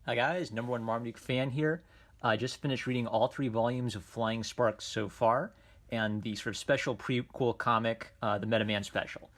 Hi guys, number one Marmaduke fan here. I just finished reading all three volumes of Flying Sparks so far, and the sort of special prequel comic, the Meta Man special.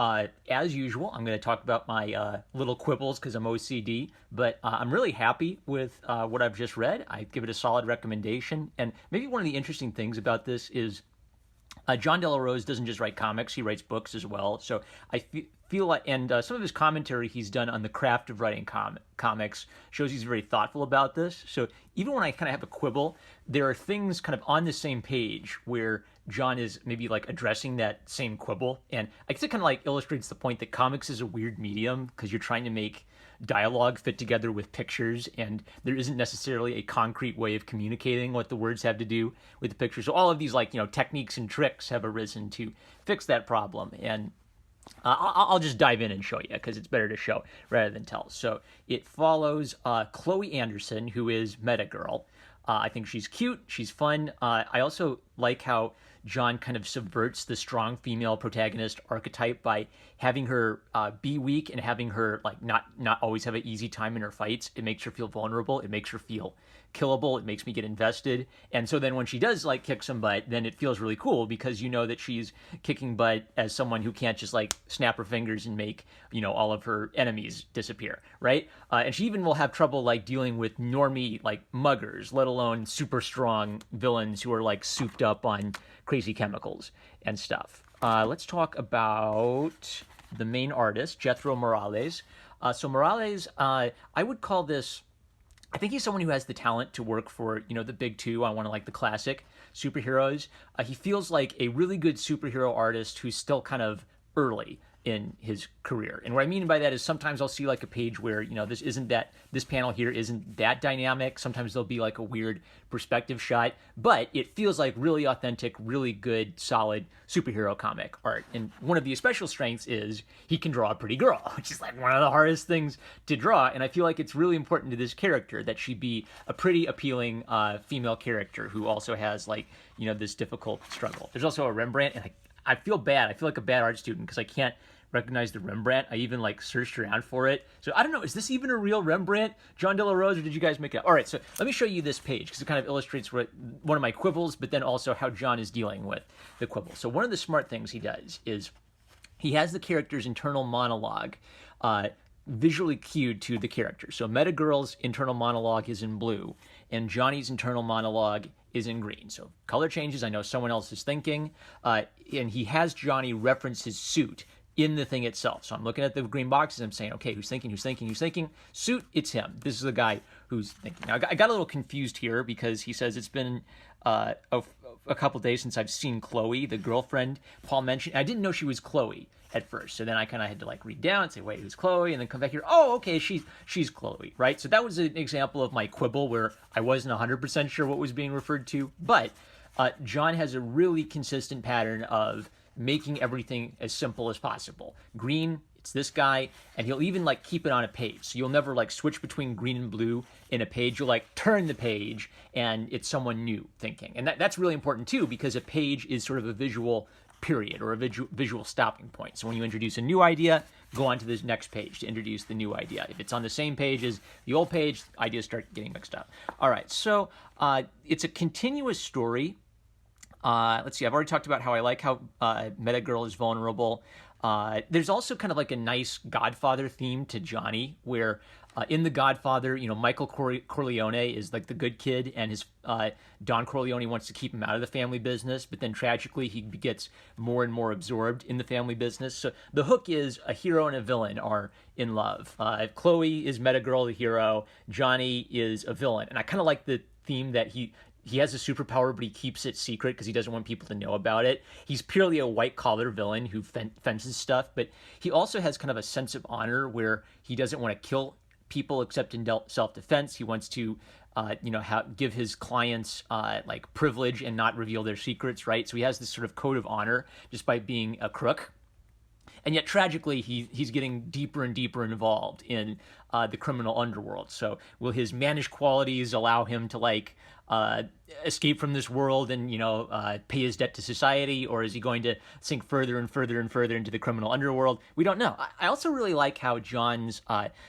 As usual, I'm going to talk about my little quibbles because I'm OCD, but I'm really happy with what I've just read. I give it a solid recommendation, and maybe one of the interesting things about this is John Della Rose doesn't just write comics; he writes books as well. So feel like, and some of his commentary he's done on the craft of writing comics shows he's very thoughtful about this. So even when I kind of have a quibble, there are things kind of on the same page where John is maybe like addressing that same quibble, and I guess it kind of like illustrates the point that comics is a weird medium because you're trying to make dialogue fit together with pictures, and there isn't necessarily a concrete way of communicating what the words have to do with the pictures. So all of these techniques and tricks have arisen to fix that problem, and I'll just dive in and show you because it's better to show rather than tell. So it follows Chloe Anderson, who is Meta Girl. I think she's cute. She's fun. I also like how John kind of subverts the strong female protagonist archetype by having her be weak and having her like not always have an easy time in her fights. It makes her feel vulnerable. It makes her feel killable. It makes me get invested. And so then when she does like kick some butt, then it feels really cool because you know that she's kicking butt as someone who can't just like snap her fingers and make all of her enemies disappear, right? And she even will have trouble like dealing with normie like muggers, let alone super strong villains who are like souped up on crazy chemicals and stuff. Let's talk about the main artist, Jethro Morales. So Morales, I would call this. I think he's someone who has the talent to work for, the big two on one of like the classic superheroes. He feels like a really good superhero artist who's still kind of early in his career. And what I mean by that is sometimes I'll see like a page where, this panel here isn't that dynamic. Sometimes there'll be like a weird perspective shot, but it feels like really authentic, really good, solid superhero comic art. And one of the special strengths is he can draw a pretty girl, which is like one of the hardest things to draw. And I feel like it's really important to this character that she be a pretty appealing female character who also has like, this difficult struggle. There's also a Rembrandt, and I feel bad. I feel like a bad art student because I can't recognize the Rembrandt. I even like searched around for it. So I don't know, is this even a real Rembrandt, John Della Rose, or did you guys make it up? All right, so let me show you this page because it kind of illustrates one of my quibbles, but then also how John is dealing with the quibble. So one of the smart things he does is he has the character's internal monologue visually cued to the character. So Meta Girl's internal monologue is in blue, and Johnny's internal monologue is in green. So color changes, I know someone else is thinking, and he has Johnny reference his suit in the thing itself. So I'm looking at the green boxes, I'm saying, okay, who's thinking? Suit, it's him. This is the guy who's thinking. Now, I got a little confused here because he says it's been a couple days since I've seen Chloe, the girlfriend Paul mentioned. I didn't know she was Chloe at first. So then I kind of had to like read down and say, wait, who's Chloe? And then come back here. Oh, okay, she's Chloe, right? So that was an example of my quibble where I wasn't 100% sure what was being referred to. But John has a really consistent pattern of making everything as simple as possible. Green, it's this guy, and he'll even like keep it on a page. So you'll never like switch between green and blue in a page. You'll like turn the page and it's someone new thinking. And that's really important too because a page is sort of a visual period or a visual stopping point. So when you introduce a new idea, go on to this next page to introduce the new idea. If it's on the same page as the old page, ideas start getting mixed up. All right, so it's a continuous story. Let's see, I've already talked about how I like how Meta Girl is vulnerable. There's also kind of like a nice Godfather theme to Johnny, where in The Godfather, Michael Corleone is like the good kid, and his Don Corleone wants to keep him out of the family business, but then tragically he gets more and more absorbed in the family business. So the hook is a hero and a villain are in love. Chloe is Meta Girl, the hero. Johnny is a villain, and I kind of like the theme that he has a superpower, but he keeps it secret because he doesn't want people to know about it. He's purely a white-collar villain who fences stuff, but he also has kind of a sense of honor where he doesn't want to kill people except in self-defense. He wants to, give his clients like privilege and not reveal their secrets, right? So he has this sort of code of honor just by being a crook. and yet tragically he's getting deeper and deeper involved in the criminal underworld. So will his mannish qualities allow him to like escape from this world and pay his debt to society, or is he going to sink further and further and further into the criminal underworld? We don't know. I also really like how John's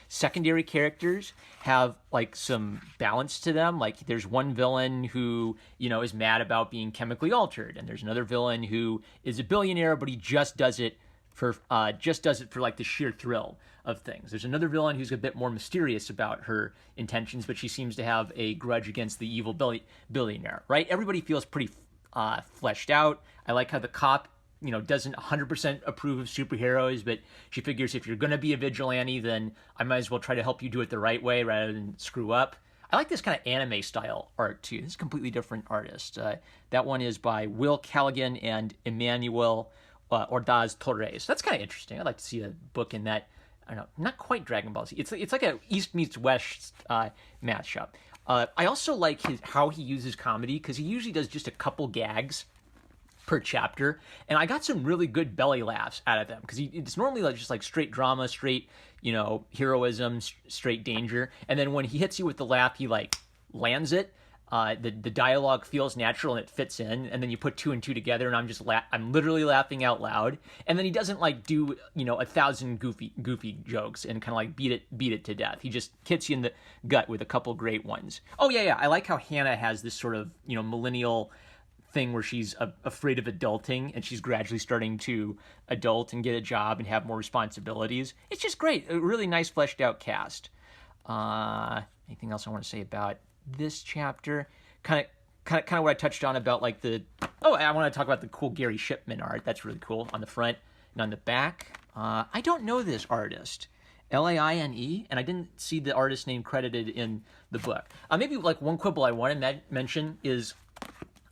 secondary characters have like some balance to them. Like there's one villain who is mad about being chemically altered, and there's another villain who is a billionaire, but he just does it for like the sheer thrill of things. There's another villain who's a bit more mysterious about her intentions, but she seems to have a grudge against the evil billionaire, right? Everybody feels pretty fleshed out. I like how the cop, doesn't 100% approve of superheroes, but she figures if you're going to be a vigilante, then I might as well try to help you do it the right way rather than screw up. I like this kind of anime style art too. This is a completely different artist. That one is by Will Callaghan and Emmanuel Ordaz Torres. That's kind of interesting. I'd like to see a book in that. I don't know, not quite Dragon Ball Z. It's like a East meets West mashup. I also like how he uses comedy, because he usually does just a couple gags per chapter, and I got some really good belly laughs out of them, because it's normally like just like straight drama, straight heroism, straight danger, and then when he hits you with the laugh, he like lands it. The dialogue feels natural and it fits in, and then you put two and two together, and I'm literally laughing out loud. And then he doesn't like do 1,000 goofy jokes and kind of like beat it to death. He just hits you in the gut with a couple great ones. Oh yeah, I like how Hannah has this sort of millennial thing where she's afraid of adulting, and she's gradually starting to adult and get a job and have more responsibilities. It's just great, a really nice fleshed out cast. Anything else I want to say about this chapter? Kind of what I touched on about like I want to talk about the cool Gary Shipman art. That's really cool on the front and on the back. I don't know this artist, Laine, and I didn't see the artist name credited in the book. Maybe like one quibble I want to mention is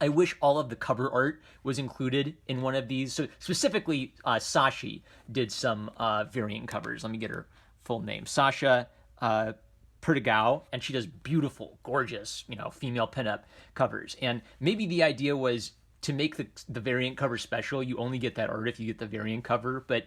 I wish all of the cover art was included in one of these. So specifically, Sashi did some variant covers. Let me get her full name. Sasha Perdigao, and she does beautiful, gorgeous, female pinup covers. And maybe the idea was to make the variant cover special. You only get that art if you get the variant cover. But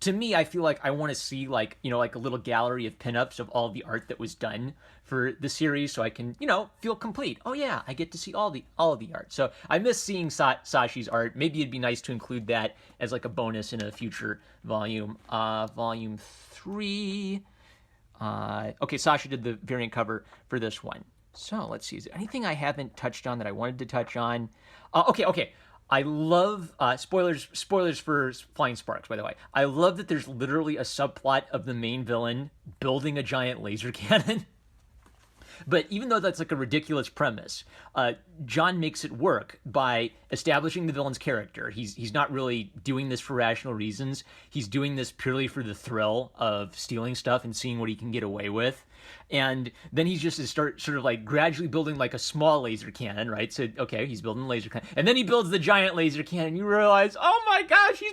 to me, I feel like I want to see like a little gallery of pinups of all the art that was done for the series, so I can feel complete. Oh yeah, I get to see all of the art. So I miss seeing Sashi's art. Maybe it'd be nice to include that as like a bonus in a future volume. Volume 3. Okay, Sasha did the variant cover for this one. So let's see. Is there anything I haven't touched on that I wanted to touch on? Okay. I love spoilers for Flying Sparks, by the way. I love that there's literally a subplot of the main villain building a giant laser cannon. But even though that's like a ridiculous premise, John makes it work by establishing the villain's character. He's not really doing this for rational reasons. He's doing this purely for the thrill of stealing stuff and seeing what he can get away with. And then he's just sort of like gradually building like a small laser cannon, right? So, okay, he's building a laser cannon. And then he builds the giant laser cannon. You realize, oh my gosh,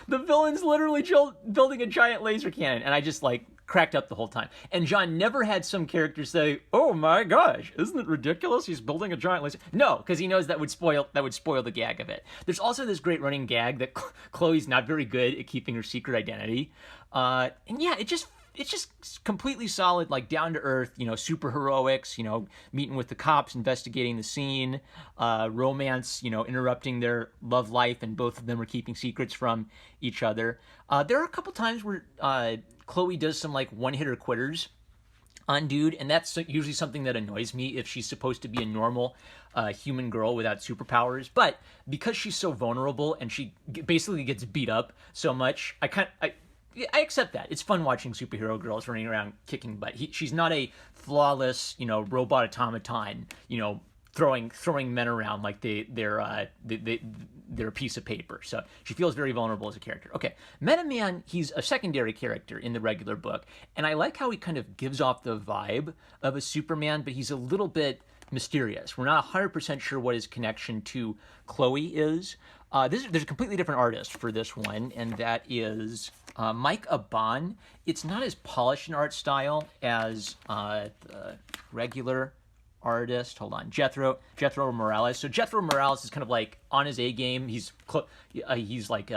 the villain's literally building a giant laser cannon. And I just like cracked up the whole time. And John never had some character say, oh my gosh, isn't it ridiculous? He's building a giant laser. No, because he knows that would spoil the gag of it. There's also this great running gag that Chloe's not very good at keeping her secret identity. And yeah, it's just completely solid, like down to earth, super heroics, meeting with the cops, investigating the scene, romance, interrupting their love life, and both of them are keeping secrets from each other. There are a couple times where Chloe does some like one-hitter quitters on dude, and that's usually something that annoys me if she's supposed to be a normal human girl without superpowers. But because she's so vulnerable and she basically gets beat up so much, I accept that. It's fun watching superhero girls running around kicking butt. She's not a flawless, robot automaton, throwing men around like they're a piece of paper. So she feels very vulnerable as a character. Okay, Metaman, he's a secondary character in the regular book, and I like how he kind of gives off the vibe of a Superman, but he's a little bit mysterious. We're not 100% sure what his connection to Chloe is. There's a completely different artist for this one, and that is Mike Aban. It's not as polished an art style as the regular artist. Hold on, Jethro Morales. So Jethro Morales is kind of like on his A game. He's like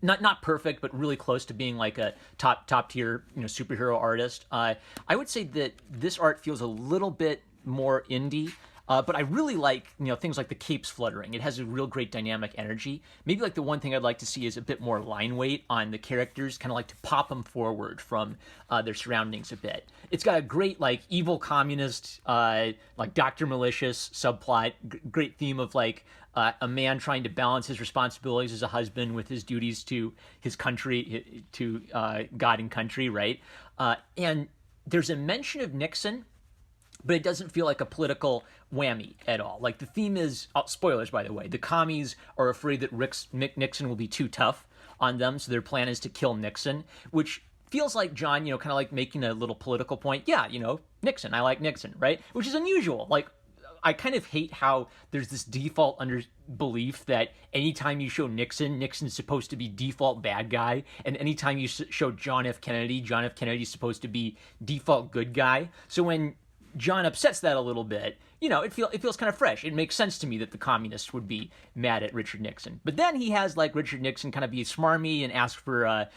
not perfect, but really close to being like a top tier superhero artist. I would say that this art feels a little bit more indie. But I really like things like the capes fluttering. It has a real great dynamic energy. Maybe like the one thing I'd like to see is a bit more line weight on the characters, kind of like to pop them forward from their surroundings a bit. It's got a great like evil communist, like Dr. Malicious subplot. Great theme of like a man trying to balance his responsibilities as a husband with his duties to his country, to God and country, right? And there's a mention of Nixon, but it doesn't feel like a political whammy at all. Like the theme is, spoilers by the way, the commies are afraid that Nixon will be too tough on them, so their plan is to kill Nixon, which feels like John, kind of like making a little political point. Yeah, Nixon, I like Nixon, right? Which is unusual. Like, I kind of hate how there's this default belief that anytime you show Nixon, Nixon's supposed to be default bad guy, and anytime you show John F. Kennedy, John F. Kennedy's supposed to be default good guy. So when John upsets that a little bit, it feels kind of fresh. It makes sense to me that the communists would be mad at Richard Nixon. But then he has like Richard Nixon kind of be smarmy and ask for a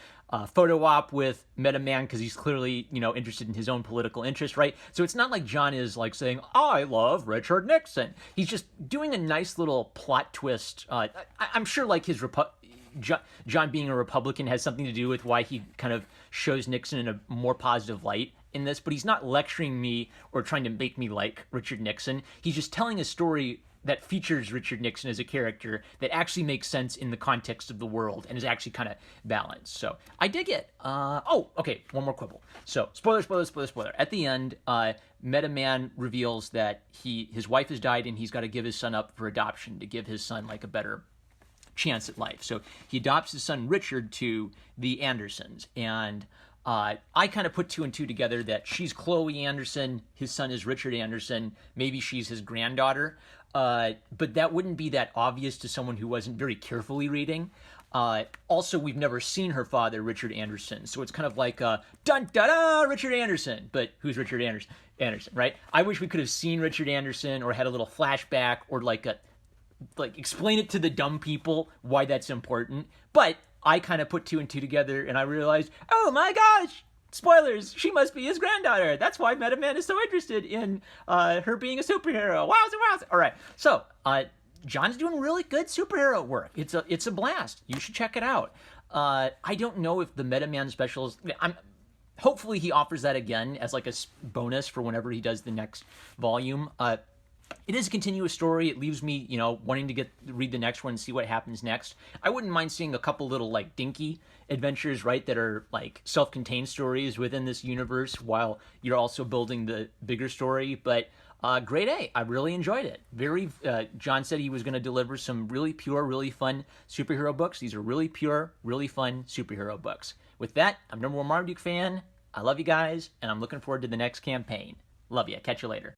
photo op with Metaman because he's clearly interested in his own political interest, right? So it's not like John is like saying I love Richard Nixon. He's just doing a nice little plot twist. I'm sure like his John being a Republican has something to do with why he kind of shows Nixon in a more positive light in this, but he's not lecturing me or trying to make me like Richard Nixon. He's just telling a story that features Richard Nixon as a character that actually makes sense in the context of the world and is actually kind of balanced. So I dig it. Okay, one more quibble. So spoiler. At the end, Metaman reveals that his wife has died and he's got to give his son up for adoption to give his son like a better chance at life. So he adopts his son Richard to the Andersons, and I kind of put two and two together that she's Chloe Anderson, his son is Richard Anderson, maybe she's his granddaughter, but that wouldn't be that obvious to someone who wasn't very carefully reading. Also, we've never seen her father, Richard Anderson, so it's kind of like dun-da-da, Richard Anderson, but who's Richard Anderson, right? I wish we could have seen Richard Anderson or had a little flashback or like explain it to the dumb people why that's important, but I kind of put two and two together and I realized, oh my gosh, spoilers, she must be his granddaughter. That's why Metaman is so interested in her being a superhero. Wowza. All right, so John's doing really good superhero work. It's a blast. You should check it out. I don't know if the Metaman specials, hopefully he offers that again as like a bonus for whenever he does the next volume. It is a continuous story. It leaves me, wanting to read the next one and see what happens next. I wouldn't mind seeing a couple little like dinky adventures, right, that are like self-contained stories within this universe while you're also building the bigger story. But grade A. I really enjoyed it. John said he was going to deliver some really pure, really fun superhero books. These are really pure, really fun superhero books. With that, I'm #1 Marmaduke fan. I love you guys, and I'm looking forward to the next campaign. Love you. Catch you later.